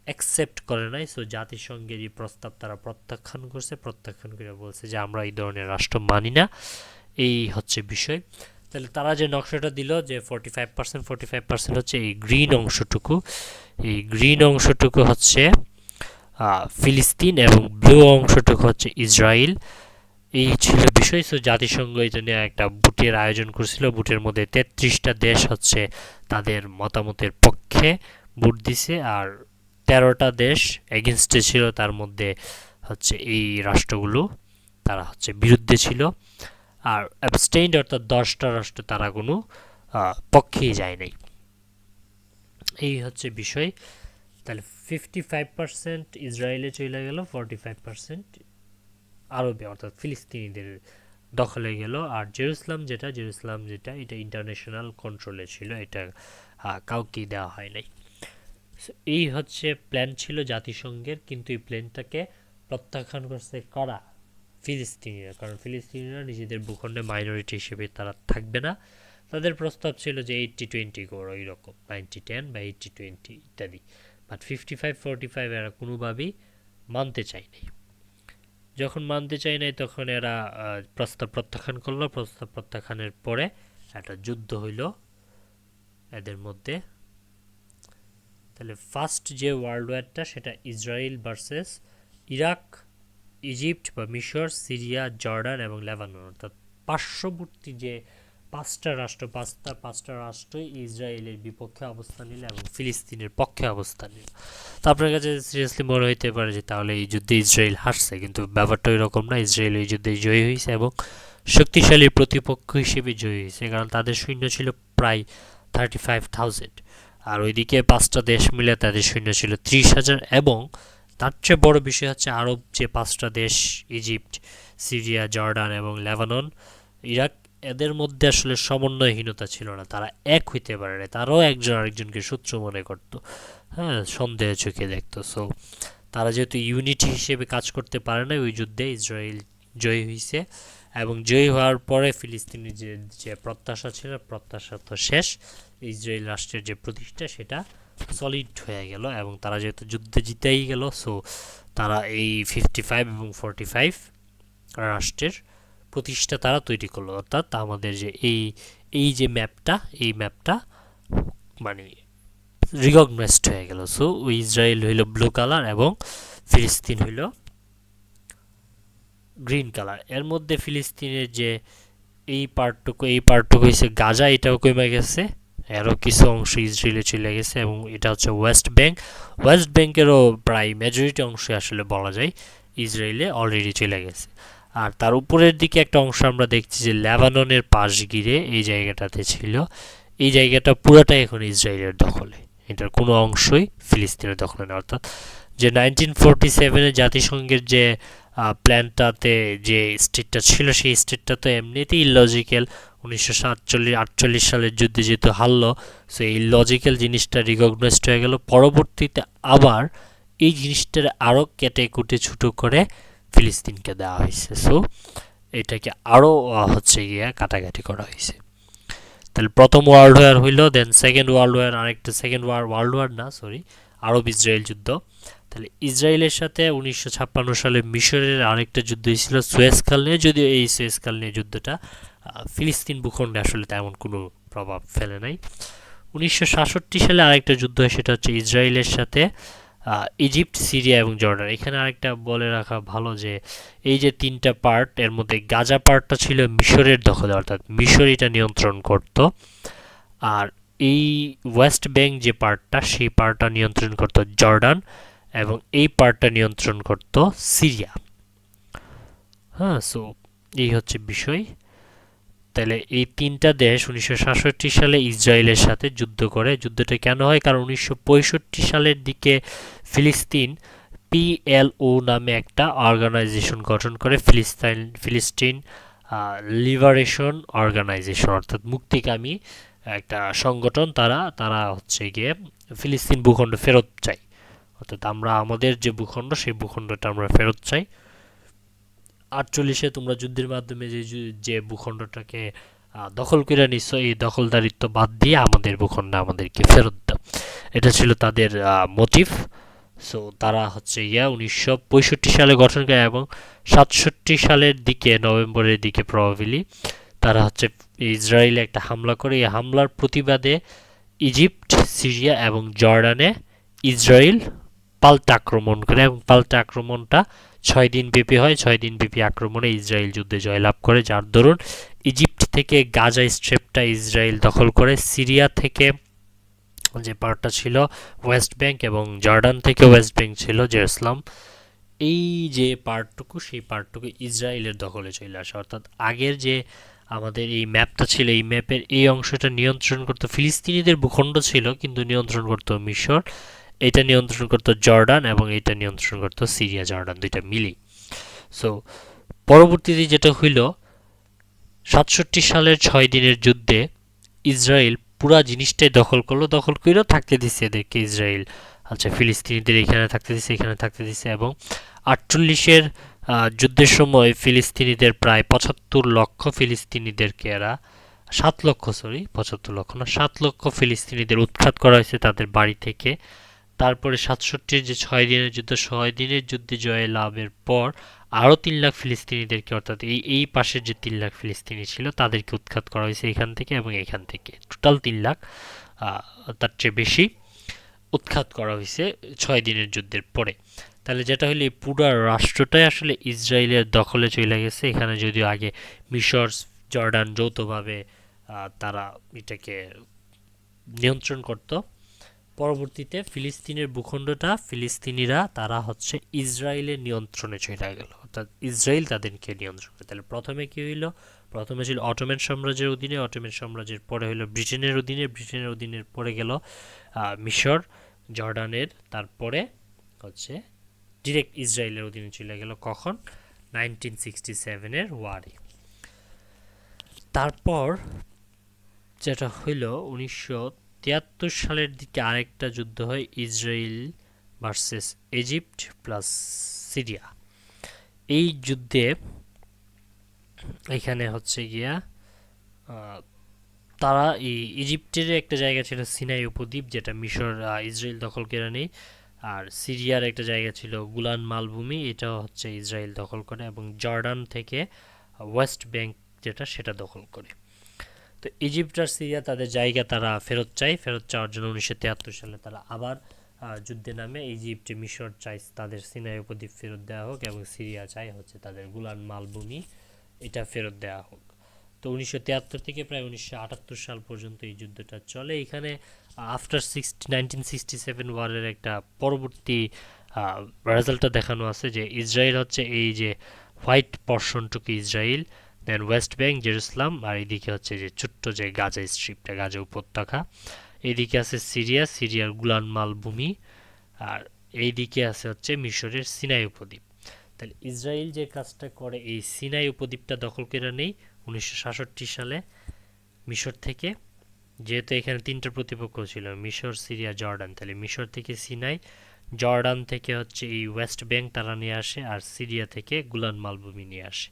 অ্যাকসেপ্ট করে নাই। সো জাতিসংঘের এই প্রস্তাব তারা প্রত্যাখ্যান করছে, প্রত্যাখ্যান করে বলছে যে আমরা এই ধরনের রাষ্ট্র মানি না। এই হচ্ছে বিষয়। তাহলে তারা যে নকশাটা দিল যে 45% হচ্ছে এই গ্রিন অংশটুকু, এই গ্রিন অংশটুকু হচ্ছে ফিলিস্তিন এবং ব্লু অংশটুকু হচ্ছে ইসরায়েল। এই ছিল বিষয়। সো জাতিসংঘ এটা নিয়ে একটা বুটের আয়োজন করছিল। বুটের মধ্যে 33টা দেশ হচ্ছে তাদের মতামতের পক্ষে ভোট দিছে, আর 13টা দেশ এগেনস্টে ছিল। তার মধ্যে হচ্ছে এই রাষ্ট্রগুলো তারা হচ্ছে বিরুদ্ধে ছিল। আর অ্যাবস্টেইনড অর্থাৎ 10টা রাষ্ট্র, তারা কোনো পক্ষেই যায় নাই। এই হচ্ছে বিষয়। তাহলে 55% ইসরায়েলে চলে গেল, 45% আরবে অর্থাৎ ফিলিস্তিনিদের দখলে গেল। আর জেরুসালাম যেটা এটা ইন্টারন্যাশনাল কন্ট্রোলে ছিল, এটা কাউকেই দেওয়া হয় নাই। এই হচ্ছে প্ল্যান ছিল জাতিসংঘের, কিন্তু এই প্ল্যানটাকে প্রত্যাখ্যান করছে করা ফিলিস্তিনিরা, কারণ ফিলিস্তিনিরা নিজেদের ভূখণ্ডে মাইনরিটি হিসেবে তারা থাকবে না। তাদের প্রস্তাব ছিল যে 80-20 করো, এইরকম 90-10 বা 80-20 ইত্যাদি। বাট 55-45 এরা কোনোভাবেই মানতে চায়নি। যখন মানতে চায় নাই তখন এরা প্রস্তাব প্রত্যাখ্যান করলো। প্রস্তাব প্রত্যাখ্যানের পরে একটা যুদ্ধ হইল এদের মধ্যে। তাহলে ফার্স্ট যে ওয়ার্ল্ড ওয়ারটা, সেটা ইসরায়েল ভার্সেস ইরাক, ইজিপ্ট বা মিশর, সিরিয়া, জর্ডান এবং লেবানন, অর্থাৎ পার্শ্ববর্তী যে পাঁচটা রাষ্ট্রই ইসরায়েলের বিপক্ষে অবস্থান নিল এবং ফিলিস্তিনের পক্ষে অবস্থান নিল। তো আপনার কাছে সিরিয়াসলি মনে হইতে পারে যে তাহলে এই যুদ্ধে ইসরায়েল হারছে, কিন্তু ব্যাপারটা এরকম না। ইসরায়েল এই যুদ্ধে জয়ী হয়েছে এবং শক্তিশালী প্রতিপক্ষ হিসেবে জয়ী হয়েছে, কারণ তাদের সৈন্য ছিল প্রায় 35,000, আর ওইদিকে পাঁচটা দেশ মিলে তাদের সৈন্য ছিল 30,000। এবং তার চেয়ে বড় বিষয় হচ্ছে আরব যে পাঁচটা দেশ, ইজিপ্ট, সিরিয়া, জর্ডান এবং লেবানন, ইরাক, এদের মধ্যে আসলে সমন্বয়হীনতা ছিল না। তারা এক হইতে পারে না, তারাও একজন আরেকজনকে শত্রু মনে করত, হ্যাঁ, সন্দেহ চোখে দেখতো। সো তারা যেহেতু ইউনিটি হিসেবে কাজ করতে পারে না, ওই যুদ্ধে ইসরায়েল জয়ী হয়েছে। এবং জয়ী হওয়ার পরে ফিলিস্তিনের যে প্রত্যাশা ছিল, প্রত্যাশা তো শেষ। ইসরায়েল রাষ্ট্রের যে প্রতিষ্ঠা, সেটা সলিড হয়ে গেল এবং তারা যেহেতু যুদ্ধে জিতেই গেল, সো তারা এই 55 এবং 45 রাষ্ট্রের প্রতিষ্ঠা তারা তৈরি করলো। অর্থাৎ আমাদের যে এই যে ম্যাপটা, এই ম্যাপটা মানে রিকগনাইজড হয়ে গেল। সো ইসরায়েল হইল ব্লু কালার এবং ফিলিস্তিন হইল গ্রিন কালার। এর মধ্যে ফিলিস্তিনের যে এই পার্টটুকু হয়েছে গাজা, এটাও কমে গেছে। এরও কিছু অংশ ইসরায়েলে চলে গেছে এবং এটা হচ্ছে ওয়েস্ট ব্যাংকেরও প্রায় মেজরিটি অংশ আসলে বলা যায় ইসরায়েলে অলরেডি চলে গেছে। আর তার উপরের দিকে একটা অংশ আমরা দেখছি যে লেবাননের পাশ ঘিরে এই জায়গাটাতে ছিল। এই জায়গাটা পুরোটাই এখন ইসরায়েলের দখলে, এটার কোনো অংশই ফিলিস্তিনের দখলে না। অর্থাৎ যে 1947-এ জাতিসংঘের যে প্ল্যানটাতে যে স্টেটটা ছিল, সেই স্টেটটা তো এমনিতেই ইললজিক্যাল। 1947-48 সালের যুদ্ধে যেহেতু হারলো, সো এই লজিক্যাল জিনিসটা রিকগনাইজড হয়ে গেল। পরবর্তীতে আবার এই জিনিসটার আরও কেটে কুটে ছোটো করে ফিলিস্তিনকে দেওয়া হয়েছে। সো এটাকে আরও হচ্ছে গিয়ে কাটাকাটি করা হয়েছে। তাহলে প্রথম ওয়ার্ল্ড ওয়ার হইল, দেন সেকেন্ড ওয়ার্ল্ড ওয়ার, আরেকটা আরব ইসরায়েল যুদ্ধ। তাহলে ইসরায়েলের সাথে 1956 সালে মিশরের আরেকটা যুদ্ধ হয়েছিল সুয়েজ খাল নিয়ে, যদিও এই সুয়েজ খাল নিয়ে যুদ্ধটা ফিলিস্তিন ভূখণ্ডে আসলে তেমন কোনো প্রভাব ফেলে নাই। 1967 সালে আরেকটা যুদ্ধ হয়, সেটা হচ্ছে ইসরায়েলের সাথে ইজিপ্ট, সিরিয়া এবং জর্ডান। এখানে আরেকটা বলে রাখা ভালো যে এই যে তিনটা পার্ট, এর মধ্যে গাজা পার্টটা ছিল মিশরের দখলে, অর্থাৎ মিশর এটা নিয়ন্ত্রণ করত। আর এই ওয়েস্ট ব্যাংক যে পার্টটা, সেই পার্টটা নিয়ন্ত্রণ করত জর্ডান এবং এই পার্টটা নিয়ন্ত্রণ করত সিরিয়া। হ্যাঁ, সো এই হচ্ছে বিষয়। তাহলে এই তিনটা দেশ 1967 সালে ইসরায়েলের সাথে যুদ্ধ করে। যুদ্ধটা কেন হয়? কারণ 1965 সালের দিকে ফিলিস্তিন পিএলও নামে একটা অর্গানাইজেশন গঠন করে, ফিলিস্তিন লিবারেশন অর্গানাইজেশন, অর্থাৎ মুক্তিকামী একটা সংগঠন। তারা তারা হচ্ছে গিয়ে ফিলিস্তিন ভূখণ্ড ফেরত চাই, অর্থাৎ আমরা আমাদের যে ভূখণ্ড সেই ভূখণ্ডটা আমরা ফেরত চাই। 48-এ তোমরা যুদ্ধের মাধ্যমে যে ভূখণ্ডটাকে দখল করে নিচ্ছ, এই দখলদারিত্ব বাদ দিয়ে আমাদের ভূখণ্ড আমাদেরকে ফেরত দাও, এটা ছিল তাদের মোটিভ। সো তারা হচ্ছে 1965 সালে গঠন করে এবং 67 সালের দিকে নভেম্বরের দিকে প্রবাবলি তারা হচ্ছে ইসরায়েলে একটা হামলা করে। এই হামলার প্রতিবাদে ইজিপ্ট, সিরিয়া এবং জর্ডানে ইসরায়েল পাল্টা আক্রমণ করে এবং পাল্টা আক্রমণটা 6 দিন ব্যাপী হয়। 6 দিন ব্যাপী আক্রমণে ইসরায়েল যুদ্ধে জয়লাভ করে, যার দরুন ইজিপ্ট থেকে গাজা স্ট্রিপটা ইসরায়েল দখল করে, সিরিয়া থেকে যে পার্টটা ছিল ওয়েস্ট ব্যাংক এবং জর্ডান থেকে ওয়েস্ট ব্যাংক ছিল জেরুসালাম, এই যে পার্টটুকু সেই পার্টটুকু ইসরায়েলের দখলে চলে আসে। অর্থাৎ আগের যে আমাদের এই ম্যাপটা ছিল, এই ম্যাপের এই অংশটা নিয়ন্ত্রণ করতো ফিলিস্তিনিদের ভূখণ্ড ছিল, কিন্তু নিয়ন্ত্রণ করতো মিশর, এটা নিয়ন্ত্রণ করতো জর্ডান এবং এটা নিয়ন্ত্রণ করতো সিরিয়া, জর্ডান দুইটা মিলি। সো পরবর্তীতে যেটা হইল 67 সালের 6 দিনের যুদ্ধে ইসরায়েল পুরা জিনিসটাই দখল করলো, দখল করেও থাকতে দিচ্ছে এদেরকে ইসরায়েল। আচ্ছা, ফিলিস্তিনিদের এখানে থাকতে দিচ্ছে, এখানে থাকতে দিচ্ছে। এবং 48-এর যুদ্ধের সময় ফিলিস্তিনিদের প্রায় 75 লক্ষ ফিলিস্তিনিদেরকে এরা 7 লক্ষ, সরি 75 লক্ষ না, 7 লক্ষ ফিলিস্তিনিদের উৎখাত করা হয়েছে তাদের বাড়ি থেকে। তারপরে 67-র যে 6 দিনের যুদ্ধ, 6 দিনের যুদ্ধে জয় লাভের পর আরও 3 লাখ ফিলিস্তিনিদেরকে, অর্থাৎ এই পাশের যে 3 লাখ ফিলিস্তিনি ছিল তাদেরকে উৎখাত করা হয়েছে এখান থেকে এবং এখান থেকে, টোটাল 3 লাখ, তার চেয়ে বেশি উৎখাত করা হয়েছে 6 দিনের যুদ্ধের পরে। তাহলে যেটা হলো এই পুরো রাষ্ট্রটাই আসলে ইসরায়েলের দখলে চলে গেছে। এখানে যদিও আগে মিশর, জর্ডান যৌথভাবে তারা এটাকে নিয়ন্ত্রণ করত, পরবর্তীতে ফিলিস্তিনের ভূখণ্ডটা ফিলিস্তিনিরা তারা হচ্ছে ইসরায়েলের নিয়ন্ত্রণে চলে গেল, অর্থাৎ ইসরায়েল তাদেরকে নিয়ন্ত্রণ করে। তাহলে প্রথমে কি হইল? প্রথমে ছিল অটোম্যান সাম্রাজ্যের অধীনে, অটোম্যান সাম্রাজ্যের পরে হইল ব্রিটেনের অধীনে, ব্রিটেনের অধীনের পরে গেল মিশর, জর্ডানের, তারপরে হচ্ছে ডিরেক্ট ইসরায়েলের অধীনে চলে গেল। কখন? 1967-এর ওয়ারে। তারপর যেটা হইল 1973 সালের দিকে আরেকটা যুদ্ধ হয়, Israel versus Egypt plus Syria. এই যুদ্ধে এখানে হচ্ছে গিয়া তারা এই ইজিপ্টের একটা জায়গা ছিল সিনাই উপদ্বীপ, যেটা মিশর ইসরায়েল দখল করে নেয়, আর সিরিয়ার একটা জায়গা ছিল গুলান মালভূমি, এটাও হচ্ছে ইসরায়েল দখল করে, এবং জর্ডান থেকে ওয়েস্ট ব্যাংক যেটা সেটা দখল করে। তো ইজিপ্ট আর সিরিয়া তাদের জায়গা তারা ফেরত চায়। ফেরত চাওয়ার জন্য 1973 সালে তারা আবার যুদ্ধে নামে। ইজিপ্ট, মিশর চায় তাদের সিনাই উপদ্বীপ ফেরত দেওয়া হোক এবং সিরিয়া চায় হচ্ছে তাদের গুলান মালভূমি এটা ফেরত দেওয়া হোক। তো 1973 থেকে প্রায় 1978 সাল পর্যন্ত এই যুদ্ধটা চলে। এখানে আফটার 1967 ওয়ারের একটা পরবর্তী রেজাল্টটা দেখানো আছে যে ইসরায়েল হচ্ছে এই যে হোয়াইট পর্শনটুকু ইসরায়েল, দেন ওয়েস্ট ব্যাংক, জেরুসালাম, আর এইদিকে হচ্ছে যে ছোট্ট যে গাজা স্ট্রিপটা, গাজা উপত্যকা, এইদিকে আছে সিরিয়া, সিরিয়ার গুলান মালভূমি, আর এইদিকে আছে হচ্ছে মিশরের সিনাই উপদ্বীপ। তাহলে ইসরায়েল যে কাজটা করে এই সিনাই উপদ্বীপটা দখল করে নেই 1967 সালে মিশর থেকে। যেহেতু এখানে তিনটা প্রতিপক্ষ ছিল, মিশর, সিরিয়া, জর্ডান, তাহলে মিশর থেকে সিনাই, জর্ডান থেকে হচ্ছে এই ওয়েস্ট ব্যাংক তারা নিয়ে আসে, আর সিরিয়া থেকে গুলান মালভূমি নিয়ে আসে।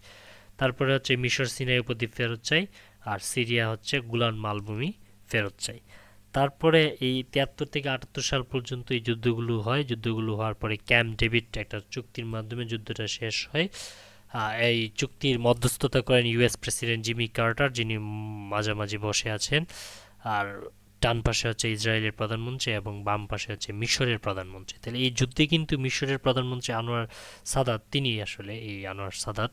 তারপরে হচ্ছে মিশর সিনাই উপদ্বীপ ফেরত চাই, আর সিরিয়া হচ্ছে গুলান মালভূমি ফেরত চাই। তারপরে এই 73 থেকে 78 সাল পর্যন্ত এই যুদ্ধগুলো হয়। যুদ্ধগুলো হওয়ার পরে ক্যাম্প ডেভিড একটা চুক্তির মাধ্যমে যুদ্ধটা শেষ হয়। এই চুক্তির মধ্যস্থতা করেন ইউএস প্রেসিডেন্ট জিমি কার্টার, যিনি মাঝামাঝি বসে আছেন, আর ডান পাশে হচ্ছে ইসরায়েলের প্রধানমন্ত্রী এবং বাম পাশে হচ্ছে মিশরের প্রধানমন্ত্রী। তাহলে এই যুদ্ধে কিন্তু মিশরের প্রধানমন্ত্রী আনোয়ার সাদাত, তিনি আসলে এই আনোয়ার সাদাত,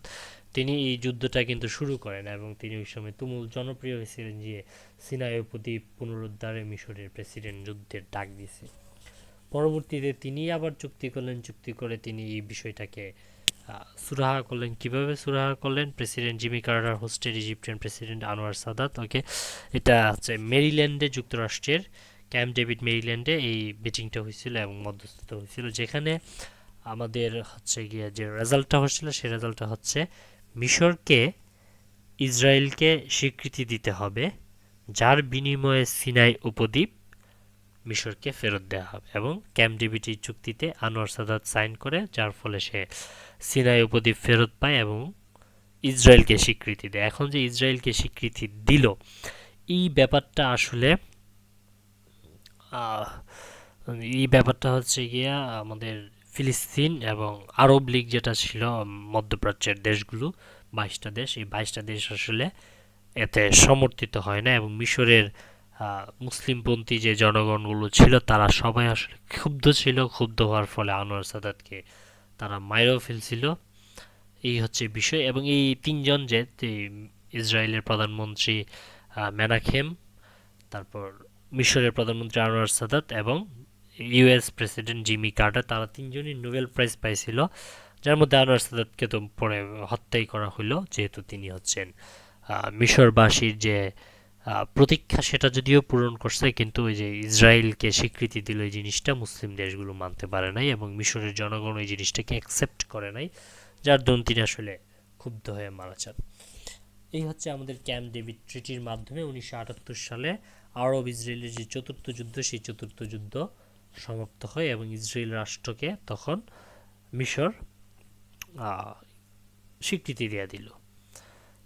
তিনি এই যুদ্ধটা কিন্তু শুরু করেন এবং তিনি ওই সময় তুমুল জনপ্রিয় হয়েছিলেন যে সিনাই উপদ্বীপ পুনরুদ্ধারে মিশরের প্রেসিডেন্ট যুদ্ধের ডাক দিয়েছে। পরবর্তীতে তিনি আবার চুক্তি করলেন, চুক্তি করে তিনি এই বিষয়টাকে সুরাহা করলেন। কিভাবে সুরাহা করলেন? President Jimmy Carter hosted Egyptian president Anwar Sadat, okay, এটা হচ্ছে মেরিল্যান্ডে, যুক্তরাষ্ট্রের ক্যাম্প ডেভিড মেরিল্যান্ডে এই মিটিংটা হয়েছিল এবং মধ্যস্থতা হয়েছিল, যেখানে আমাদের হচ্ছে গিয়ে যে রেজাল্টটা হচ্ছিল সেই রেজাল্টটা হচ্ছে মিশরকে ইসরায়েলকে স্বীকৃতি দিতে হবে, যার বিনিময়ে সিনাই উপদ্বীপ মিশরকে ফেরত দেওয়া হবে। এবং ক্যাম্প ডেভিড চুক্তিতে আনোয়ার সাদাত সাইন করে, যার ফলে সে সিনাই উপদ্বীপ ফেরত পায় এবং ইসরায়েলকে স্বীকৃতি দেয়। এখন যে ইসরায়েলকে স্বীকৃতি দিল, এই ব্যাপারটা আসলে এই ব্যাপারটা হচ্ছে গিয়া আমাদের ফিলিস্তিন এবং আরব লীগ যেটা ছিল মধ্যপ্রাচ্যের দেশগুলো, 22টা দেশ, এই 22টা দেশ আসলে এতে সমর্থিত হয় না। এবং মিশরের মুসলিমপন্থী যে জনগণগুলো ছিল তারা সবাই আসলে ক্ষুব্ধ ছিল। ক্ষুব্ধ হওয়ার ফলে আনোয়ার সাদাতকে তারা মাইরেও ফেলছিল। এই হচ্ছে বিষয়। এবং এই তিনজন যে ইসরায়েলের প্রধানমন্ত্রী মেনাখেম, তারপর মিশরের প্রধানমন্ত্রী আনোয়ার সাদাত এবং ইউএস প্রেসিডেন্ট জিমি কার্টার, তারা তিনজনই নোবেল প্রাইজ পাইছিল, যার মধ্যে আনোয়ার সাদাতকে তো পরে হত্যাই করা হলো, যেহেতু তিনি হচ্ছেন মিশরবাসীর যে প্রতীক্ষা সেটা যদিও পূরণ করছে, কিন্তু ওই যে ইসরায়েলকে স্বীকৃতি দিল এই জিনিসটা মুসলিম দেশগুলো মানতে পারে নাই এবং মিশরের জনগণ এই জিনিসটাকে অ্যাকসেপ্ট করে নাই, যার দরুন তিনি আসলে ক্ষুব্ধ হয়ে মারা যান। এই হচ্ছে আমাদের ক্যাম্প ডেভিড ট্রিটির মাধ্যমে 1978 সালে আরব ইসরায়েলের যে চতুর্থ যুদ্ধ, সেই চতুর্থ যুদ্ধ সমাপ্ত হয় এবং ইসরায়েল রাষ্ট্রকে তখন মিশর স্বীকৃতি দিয়ে দিল।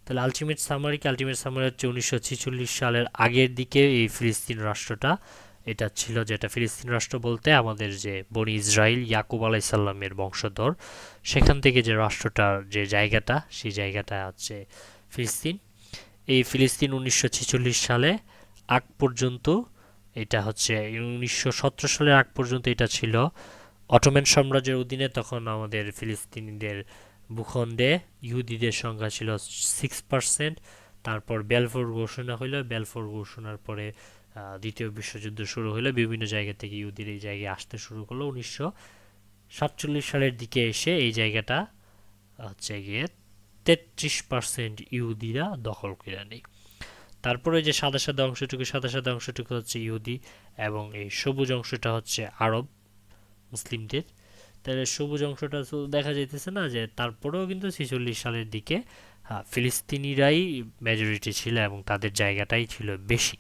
তাহলে আলটিমেট সামারি হচ্ছে 1946 সালের আগের দিকে এই ফিলিস্তিন রাষ্ট্রটা এটা ছিল, যেটা ফিলিস্তিন রাষ্ট্র বলতে আমাদের যে বনি ইসরায়েল ইয়াকুব আলাইসাল্লামের বংশধর, সেখান থেকে যে রাষ্ট্রটার যে জায়গাটা, সেই জায়গাটা হচ্ছে ফিলিস্তিন। এই ফিলিস্তিন 1946 সালে আগ পর্যন্ত, এটা হচ্ছে 1917 সালের আগ পর্যন্ত এটা ছিল অটোম্যান সাম্রাজ্যের অধীনে। তখন আমাদের ফিলিস্তিনিদের ভূখণ্ডে ইহুদিদের সংখ্যা ছিল 6%। তারপর বেলফোর ঘোষণা হইল, বেলফোর ঘোষণার পরে দ্বিতীয় বিশ্বযুদ্ধ শুরু হলো, বিভিন্ন জায়গা থেকে ইহুদির এই জায়গায় আসতে শুরু করলো। 1947 সালের দিকে এসে এই জায়গাটা হচ্ছে গিয়ে 33% ইহুদিরা দখল করে নেয়। তারপরে যে সাদা সাদা অংশটুকু হচ্ছে ইহুদি এবং এই সবুজ অংশটা হচ্ছে আরব মুসলিমদের। তাহলে সবুজ অংশটা দেখা যাইতেছে না, যে তারপরেও কিন্তু 46 সালের দিকে ফিলিস্তিনিরাই মেজরিটি ছিল এবং তাদের জায়গাটাই ছিল বেশি।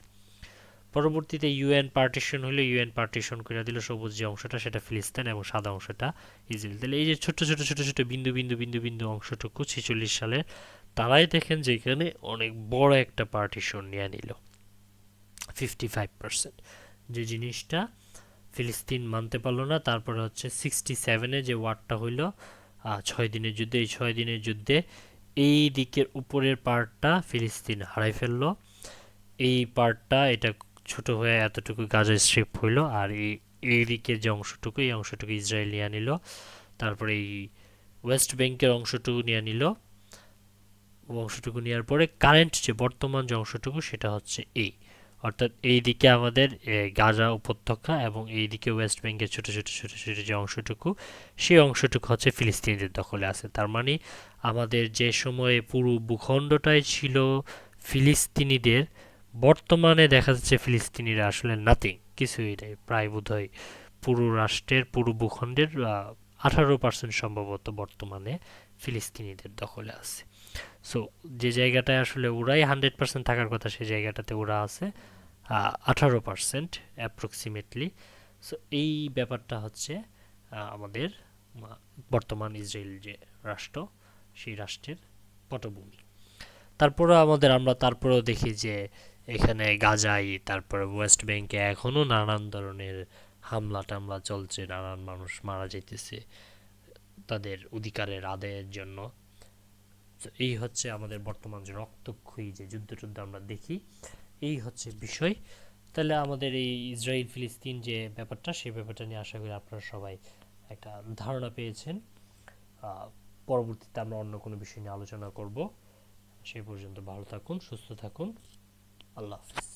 পরবর্তীতে ইউএন পার্টিশন হলো, ইউএন পার্টিশন করে দিল সবুজ যে অংশটা সেটা ফিলিস্তিন এবং সাদা অংশটা ইসরায়েল। তাহলে এই যে ছোট ছোট ছোট ছোট বিন্দু বিন্দু বিন্দু বিন্দু অংশটুকু 46 সালে তারাই দেখেন যে এখানে অনেক বড় একটা পার্টিশন নিয়ে নিল 55%, যে জিনিসটা ফিলিস্তিন মানতে পারলো না। তারপরে হচ্ছে 67-এ যে ওয়ারটা হইল 6 দিনের যুদ্ধে, এই 6 দিনের যুদ্ধে এই দিকের উপরের পার্টটা ফিলিস্তিন হারাই ফেললো। এই পার্টটা এটা ছোট হয়ে এতটুকু গাজা স্ট্রিপ হইল, আর এই দিকের যে অংশটুকু, এই অংশটুকু ইসরায়েল নিয়ে নিল। তারপরে এই ওয়েস্ট ব্যাংকের অংশটুকু নিয়ে নিল, অংশটুকু নেওয়ার পরে কারেন্ট যে বর্তমান যে অংশটুকু সেটা হচ্ছে এই, অর্থাৎ এই দিকে আমাদের গাজা উপত্যকা এবং এই দিকে ওয়েস্ট ব্যাংকের ছোট ছোট ছোট ছোট যে অংশটুকু, সেই অংশটুকু হচ্ছে ফিলিস্তিনিদের দখলে আছে। তার মানে আমাদের যে সময়ে পুরো ভূখণ্ডটাই ছিল ফিলিস্তিনিদের, বর্তমানে দেখা যাচ্ছে ফিলিস্তিনিরা আসলে নাথিং, কিছুই নেই, প্রায় বোধহয় পুরো রাষ্ট্রের পুরো ভূখণ্ডের 18% সম্ভবত বর্তমানে ফিলিস্তিনিদের দখলে আছে। সো যে জায়গাটায় আসলে ওরাই 100% থাকার কথা, সেই জায়গাটাতে ওরা আছে 18% অ্যাপ্রক্সিমেটলি। সো এই ব্যাপারটা হচ্ছে আমাদের বর্তমান ইসরায়েল যে রাষ্ট্র, সেই রাষ্ট্রের পটভূমি। তারপরেও আমরা তারপরেও দেখি যে এখানে গাজায়, তারপরে ওয়েস্ট ব্যাংকে এখনও নানান ধরনের হামলা টামলা চলছে, নানান মানুষ মারা যাইতেছে তাদের অধিকারের আদায়ের জন্য। এই হচ্ছে আমাদের বর্তমান যে রক্তক্ষয়ী যে যুদ্ধ আমরা দেখি, এই হচ্ছে বিষয়। তাহলে আমাদের এই ইসরায়েল ফিলিস্তিন যে ব্যাপারটা, সেই ব্যাপারটা নিয়ে আশা করি আপনারা সবাই একটা ধারণা পেয়েছেন। পরবর্তীতে আমরা অন্য কোনো বিষয় নিয়ে আলোচনা করব। সেই পর্যন্ত ভালো থাকুন, সুস্থ থাকুন, আল্লাহ হাফিজ।